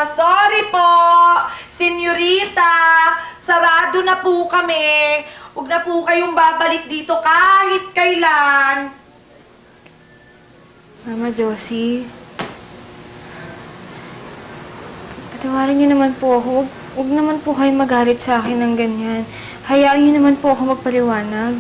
Sorry po, senyorita. Sarado na po kami. Huwag na po kayong babalik dito kahit kailan. Mama Josie, patawarin niyo naman po ako. Huwag naman po kayo magalit sa akin ng ganyan. Hayaan niyo naman po ako magpaliwanag.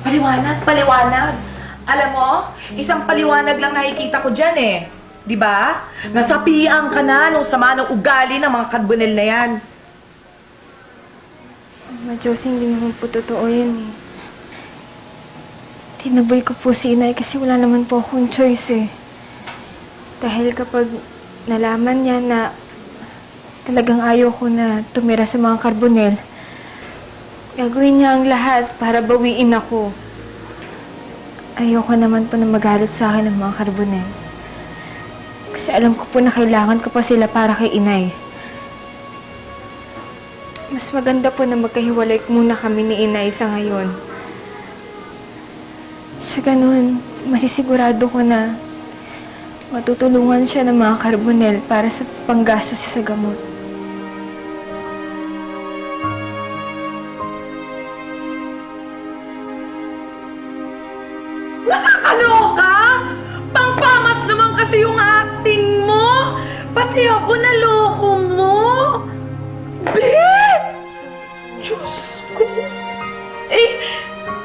Paliwanag, paliwanag. Alam mo, isang paliwanag lang nakikita ko dyan eh. Di ba? Nasapian ka na nung sama ng ugali ng mga karbonel na yan. Mama Josie, hindi naman po totoo yun eh. Tinaboy ko po si inay kasi wala naman po akong choice eh. Dahil kapag nalaman niya na talagang ayaw ko na tumira sa mga karbonel, gagawin niya ang lahat para bawiin ako. Ayoko naman po na magalit sa akin ng mga karbonel. Kasi alam ko po na kailangan ko pa sila para kay inay. Mas maganda po na magkahiwalay muna kami ni inay sa ngayon. Sa ganun, masisigurado ko na matutulungan siya ng mga karbonel para sa panggastos siya sa gamot. Nakakaloka! Pang-famas naman kasi yung acting mo! Pati ako naloko mo! Diyos ko!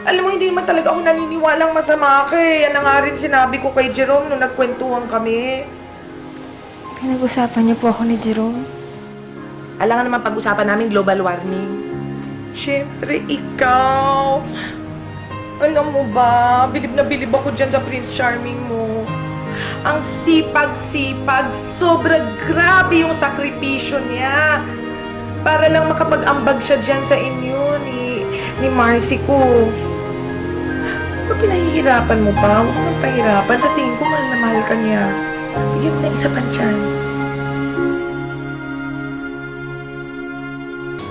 Alam mo, hindi naman talaga ako naniniwalang masama ka eh. Yan na nga rin sinabi ko kay Jerome nung nagkwentuhan kami. Pinag-usapan niyo po ako ni Jerome? Alam nga naman pag-usapan namin global warming. Siyempre, ikaw. Alam mo ba, bilib na bilib ako dyan sa Prince Charming mo. Ang sipag-sipag, sobra grabe yung sakripisyo niya. Para lang makapag-ambag siya dyan sa inyo ni Marcy ko. Kung pinahihirapan mo pa, huwag mong pahirapan. Sa tingin ko, mahal na mahal ka niya. Bigyan mo na isa pang chance.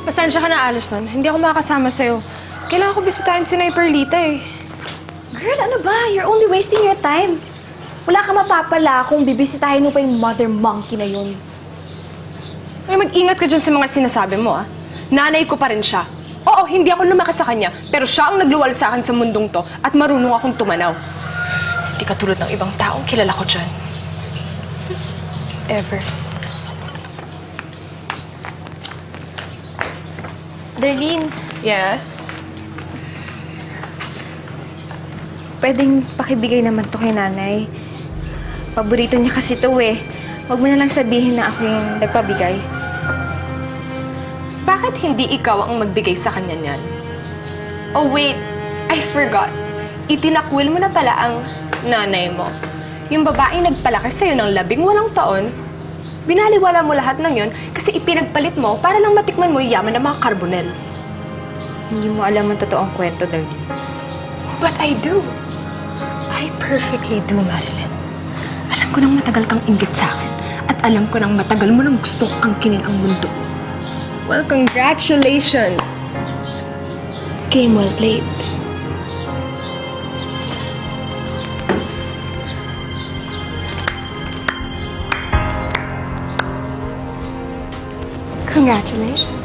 Pasensya ka na, Alison. Hindi ako makakasama sa'yo. Kailangan ko bisitahin si Nay Perlita eh. Girl, ano ba? You're only wasting your time. Wala ka mapapala kung bibisitahin mo pa yung mother monkey na yun. Ay, mag-ingat ka dyan sa mga sinasabi mo, ah. Nanay ko pa rin siya. Oo, hindi ako lumaki sa kanya, pero siya ang nagluwal sa akin sa mundong to at marunong akong tumanaw. Hindi katulad ng ibang taong kilala ko dyan. Ever. Darlene, Yes? pwedeng pakibigay naman to kay nanay. Paborito niya kasi to eh. Huwag mo na lang sabihin na ako yung nagpabigay. Bakit hindi ikaw ang magbigay sa kanya niyan? Oh wait, I forgot. Itinakwil mo na pala ang nanay mo. Yung babaeng nagpalaki sa'yo ng 18 taon, binaliwala mo lahat ng yun kasi ipinagpalit mo para lang matikman mo yung yaman ng mga karbonel. Hindi mo alam ang totoong kwento, Darlene. But I do. I perfectly do, Marilyn. Alam ko nang matagal kang inggit sa akin at alam ko nang matagal mo nang gustong angkinin ang mundo. Well, congratulations! Game well played. Congratulations.